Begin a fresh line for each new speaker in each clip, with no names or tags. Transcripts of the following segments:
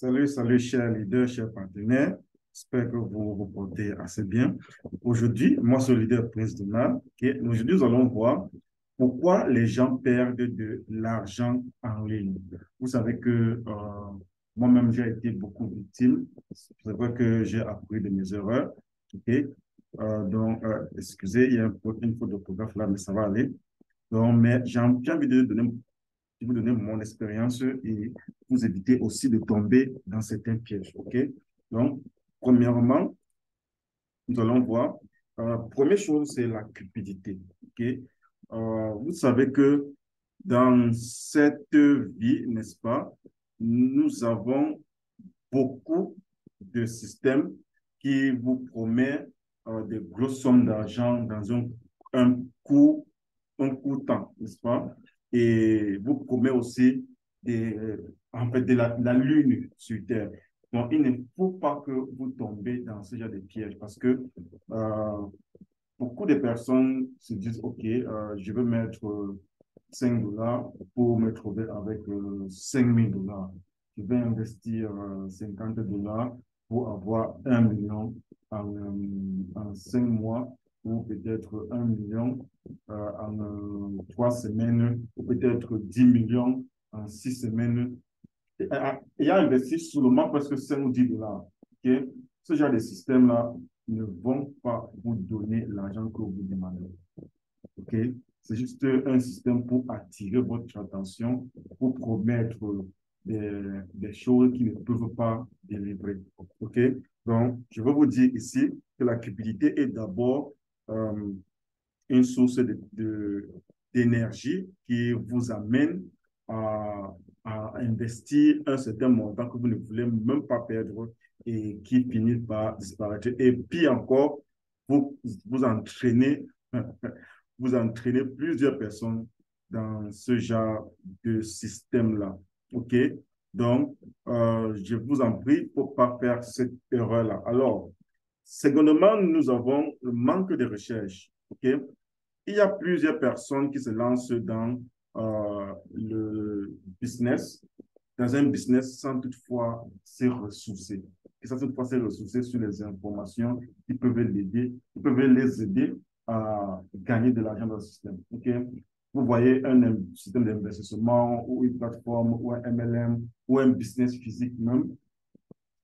Salut, chers leaders, chers partenaires. J'espère que vous vous portez assez bien. Aujourd'hui, moi, c'est le leader Prince Donald. Aujourd'hui, nous allons voir pourquoi les gens perdent de l'argent en ligne. Vous savez que moi-même, j'ai été beaucoup victime. C'est vrai que j'ai appris de mes erreurs. OK? Excusez, il y a une faute d'orthographe là, mais ça va aller. Donc, mais j'ai envie de vous donner mon expérience et vous éviter aussi de tomber dans certains pièges. OK? Donc, premièrement, nous allons voir. Première chose, c'est la cupidité. OK? Vous savez que dans cette vie, n'est-ce pas, nous avons beaucoup de systèmes qui vous promettent de grosses sommes d'argent dans un court, un court temps, n'est-ce pas? Et vous promet aussi en fait, la lune sur Terre. Donc, il ne faut pas que vous tombez dans ce genre de piège parce que euh, beaucoup de personnes se disent, OK, je veux mettre 5 dollars pour me trouver avec 5 000 dollars. Je vais investir 50 dollars pour avoir 1 million en 5 mois ou peut-être 1 million en 3 semaines ou peut-être 10 millions en 6 semaines. Il a investi seulement presque 5 ou 10 dollars. Okay? Ce genre de système-là ne vont pas vous donner l'argent que vous demandez. OK? C'est juste un système pour attirer votre attention, pour promettre des choses qui ne peuvent pas délivrer. OK? Donc, je veux vous dire ici que la cupidité est d'abord euh, une source d'énergie qui vous amène à, à investir un certain montant que vous ne voulez même pas perdre et qui finit par disparaître. Et puis encore, vous entraînez, vous entraînez plusieurs personnes dans ce genre de système-là. OK? Donc, je vous en prie, il ne faut pas faire cette erreur-là. Alors, secondement, nous avons le manque de recherche. OK? Il y a plusieurs personnes qui se lancent le business, dans un business sans toutefois se ressourcer. Et sans toutefois se ressourcer sur les informations qui peuvent l'aider, qui peuvent les aider à gagner de l'argent dans le système. Okay? Vous voyez un système d'investissement ou une plateforme ou un MLM ou un business physique même.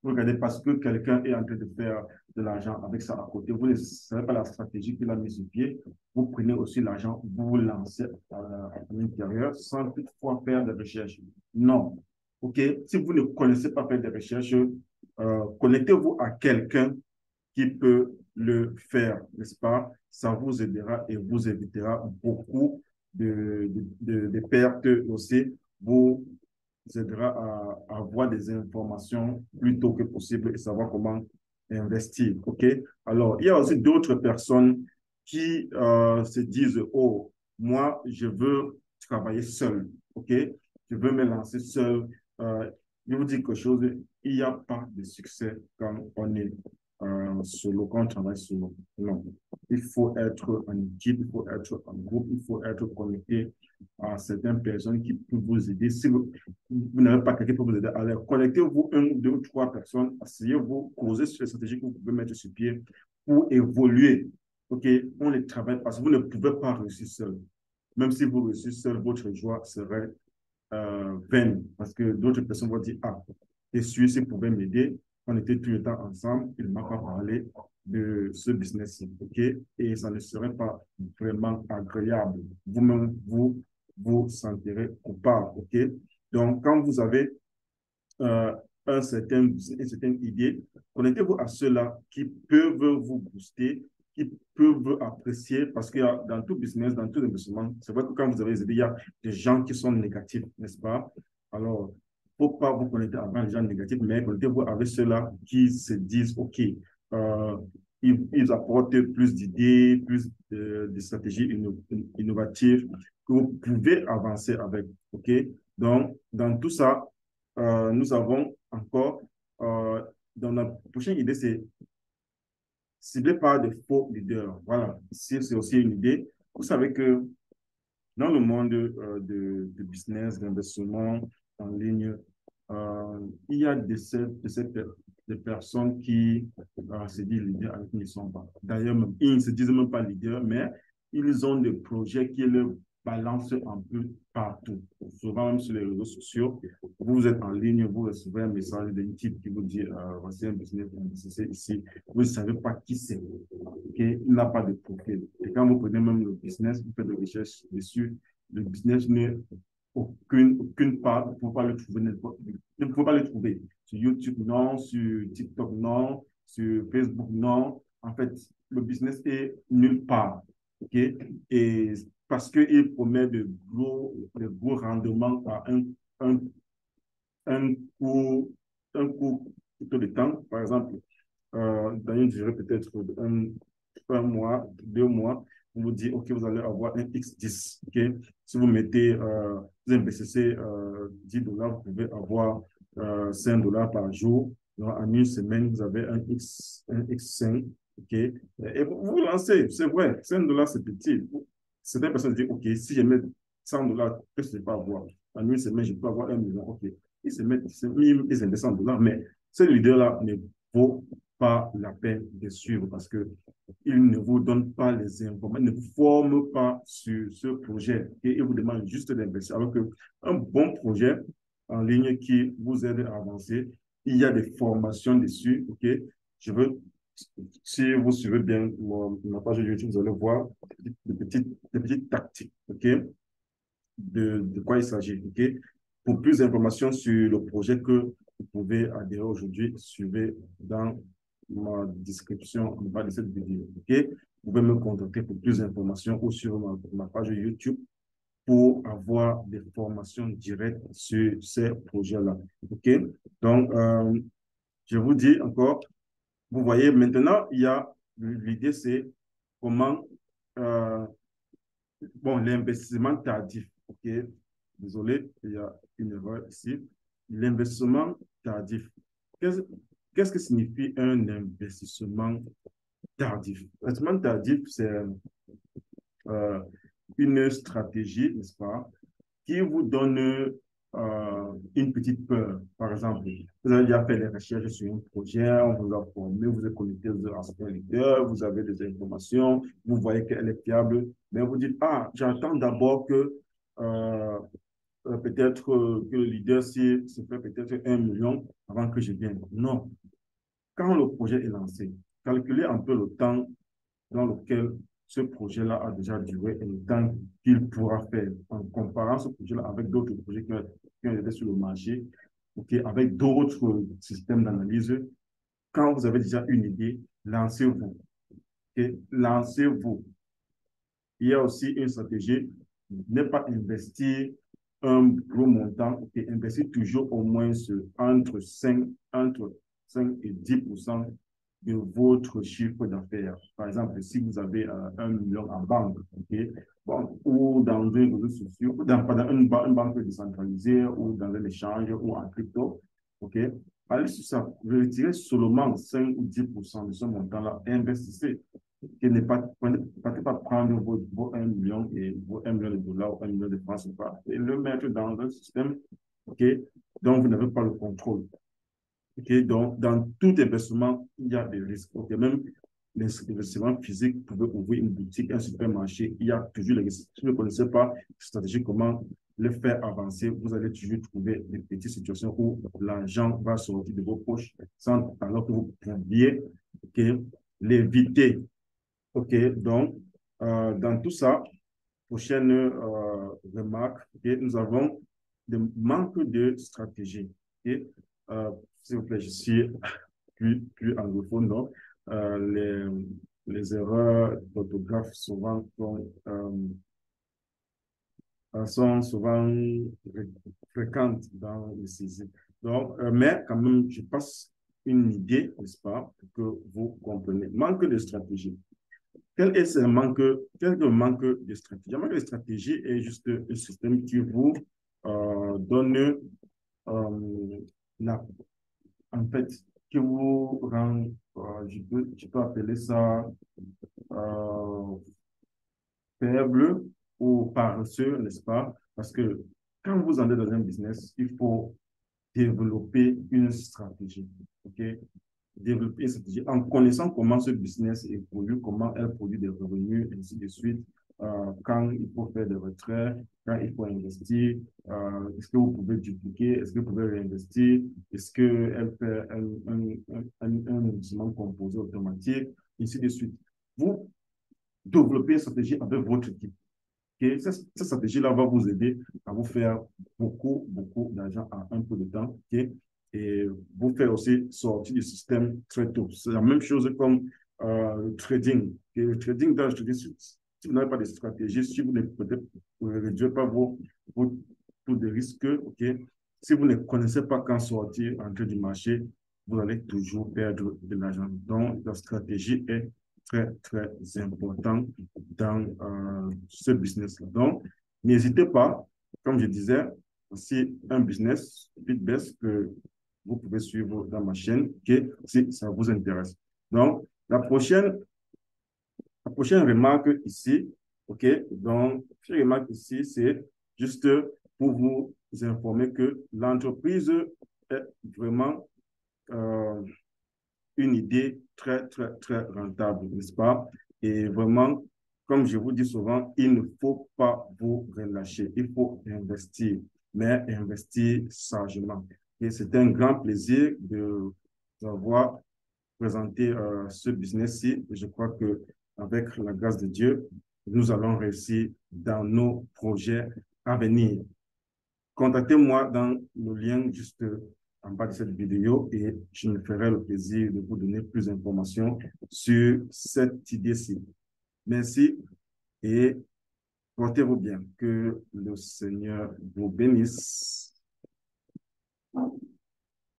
Vous regardez parce que quelqu'un est en train de faire de l'argent avec ça à côté. Vous ne savez pas la stratégie qu'il a mise sur pied. Vous prenez aussi l'argent, vous vous lancez à l'intérieur sans toutefois faire de recherche. Non. OK? Si vous ne connaissez pas faire de recherches, connectez-vous à quelqu'un qui peut le faire, n'est-ce pas? Ça vous aidera et vous évitera beaucoup de pertes aussi. Vous aidera à avoir des informations plus tôt que possible et savoir comment investir. OK? Alors, il y a aussi d'autres personnes qui se disent, oh, moi, je veux travailler seul. OK? Je veux me lancer seul. Je vous dis quelque chose, il n'y a pas de succès quand on est solo, quand on travaille solo. Non. Il faut être en équipe, il faut être en groupe, il faut être connecté à certaines personnes qui peuvent vous aider. Si vous n'avez pas quelqu'un pour vous aider, alors connectez-vous une, deux ou trois personnes, asseyez-vous, causez sur les stratégies que vous pouvez mettre sur pied pour évoluer. OK, on les travaille parce que vous ne pouvez pas réussir seul. Même si vous réussissez seul, votre joie serait vaine parce que d'autres personnes vont dire, ah, et celui-ci pouvait m'aider. On était tout le temps ensemble. Il ne m'a pas parlé de ce business. OK? Et ça ne serait pas vraiment agréable. Vous-même, vous sentirez coupable. OK? Donc, quand vous avez euh, une certaine idée, connectez-vous à ceux-là qui peuvent vous booster, qui peuvent apprécier, parce que dans tout business, dans tout investissement, c'est vrai que quand vous avez des idées, il y a des gens qui sont négatifs, n'est-ce pas? Alors, il ne faut pas vous connecter avec les gens négatifs, mais connectez-vous avec ceux-là qui se disent, OK, euh, ils apportent plus d'idées, plus de stratégies innovatives que vous pouvez avancer avec. OK? Donc, dans tout ça, nous avons encore, dans la prochaine idée, c'est ciblé par des faux leaders. Voilà, c'est aussi une idée. Vous savez que dans le monde de business, d'investissement en ligne, il y a des personnes qui se disent leaders alors qu'ils ne sont pas. D'ailleurs, ils ne se disent même pas leaders, mais ils ont des projets qui les balancent un peu partout. Souvent, même sur les réseaux sociaux, vous êtes en ligne, vous recevez un message d'un type qui vous dit voici un business, c'est ici. Vous ne savez pas qui c'est. Okay? Il n'a pas de profil. Et quand vous prenez même le business, vous faites des recherches dessus, le business n'est aucune part, vous ne pouvez pas le trouver, ne pouvez pas le trouver. Sur YouTube, non. Sur TikTok, non. Sur Facebook, non. En fait, le business est nulle part. Okay? Et parce qu'il promet de gros rendements à un, un court, un court plutôt de temps. Par exemple, dans une durée peut-être un mois, 2 mois, on vous dit, OK, vous allez avoir un X10. OK? Si vous mettez, vous investissez $10, vous pouvez avoir $5 par jour. Donc, en une semaine, vous avez un X5. OK? Et vous lancez, c'est vrai, $5, c'est petit. Certaines personnes disent, OK, si je mets $100, qu'est-ce que je peux avoir? En une semaine, je peux avoir 1 million. OK. Ils se mettent, ils investissent $100, mais ce leader-là ne vaut pas la peine de suivre parce que il ne vous donne pas les informations, ne vous forme pas sur ce projet et il vous demande juste d'investir. Alors qu'un bon projet en ligne qui vous aide à avancer, il y a des formations dessus. OK? Je veux, si vous suivez bien ma page YouTube, vous allez voir des petites tactiques. OK? De quoi il s'agit. OK? Pour plus d'informations sur le projet que vous pouvez adhérer aujourd'hui, suivez dans ma description en bas de cette vidéo. OK? Vous pouvez me contacter pour plus d'informations ou sur ma page YouTube pour avoir des formations directes sur ces projets-là. OK? Donc, je vous dis encore, vous voyez, maintenant, il y a l'idée, c'est comment bon, l'investissement tardif. OK? Désolé, il y a une erreur ici. L'investissement tardif. Qu'est-ce Qu'est-ce que signifie un investissement tardif? L'investissement tardif, c'est euh, une stratégie, n'est-ce pas, qui vous donne une petite peur. Par exemple, vous avez déjà fait des recherches sur un projet, on vous a formé, vous êtes connecté aux anciens leaders, vous avez des informations, vous voyez qu'elle est fiable, mais vous dites, ah, j'attends d'abord que peut-être que le leader se fait peut-être 1 million avant que je vienne. Non. Quand le projet est lancé, calculez un peu le temps dans lequel ce projet-là a déjà duré et le temps qu'il pourra faire en comparant ce projet-là avec d'autres projets qui ont été sur le marché, okay, avec d'autres systèmes d'analyse. Quand vous avez déjà une idée, lancez-vous. Okay? Lancez-vous. Il y a aussi une stratégie, ne pas investir un gros montant, okay? Investir toujours au moins entre 5 et 10% de votre chiffre d'affaires. Par exemple, si vous avez 1 million en banque, okay? Bon, ou dans un réseau social, ou dans une banque décentralisée, ou dans un échange, ou en crypto, okay? Allez sur ça, retirez seulement 5 ou 10% de ce montant-là et investissez. Que ne partez pas prendre vos 1 million et vos 1 million de dollars ou 1 million de francs CFA et le mettre dans un système, okay, dont vous n'avez pas le contrôle. Okay? Donc, dans tout investissement, il y a des risques. Okay? Même l'investissement physique, vous pouvez ouvrir une boutique, un supermarché, il y a toujours les risques. Si vous ne connaissez pas stratégie, comment le faire avancer, vous allez toujours trouver des petites situations où l'argent va sortir de vos poches sans, alors que vous pouviez, okay, l'éviter. OK, donc, dans tout ça, prochaine remarque, okay, nous avons le manque de stratégie. Okay? S'il vous plaît, je suis plus anglophone, donc les erreurs d'orthographe sont souvent fréquentes dans les saisies. Donc, mais quand même, je passe une idée, n'est-ce pas, pour que vous compreniez. Manque de stratégie. Quel est le manque de stratégie? Le manque de stratégie est juste un système qui vous donne la, en fait, qui vous rend, je peux appeler ça euh, faible ou paresseux, n'est-ce pas? Parce que quand vous entrez dans un business, il faut développer une stratégie. OK? Développer une stratégie en connaissant comment ce business évolue, comment elle produit des revenus, ainsi de suite. Quand il faut faire des retraits, quand il faut investir, est-ce que vous pouvez dupliquer, est-ce que vous pouvez réinvestir, est-ce qu'elle fait un investissement composé automatique, ainsi de suite. Vous développez une stratégie avec votre équipe. Okay? Cette stratégie-là va vous aider à vous faire beaucoup d'argent en un peu de temps. Okay? Et vous faire aussi sortir du système très tôt. C'est la même chose comme le trading. Okay? Le trading, dans le trading, si vous n'avez pas de stratégie, si vous ne réduisez pas vos taux de risque, okay? Si vous ne connaissez pas quand sortir, entrer du marché, vous allez toujours perdre de l'argent. Donc, la stratégie est très important dans ce business-là. Donc, n'hésitez pas, comme je disais, si un business BitBest que vous pouvez suivre dans ma chaîne, okay, si ça vous intéresse. Donc, la prochaine remarque ici, OK, donc, la remarque ici, c'est juste pour vous informer que l'entreprise est vraiment une idée très rentable, n'est-ce pas? Et vraiment, comme je vous dis souvent, il ne faut pas vous relâcher. Il faut investir, mais investir sagement. Et c'est un grand plaisir de d'avoir présenté ce business-ci. Je crois que avec la grâce de Dieu, nous allons réussir dans nos projets à venir. Contactez-moi dans le lien juste en bas de cette vidéo et je me ferai le plaisir de vous donner plus d'informations sur cette idée-ci. Merci et portez-vous bien. Que le Seigneur vous bénisse.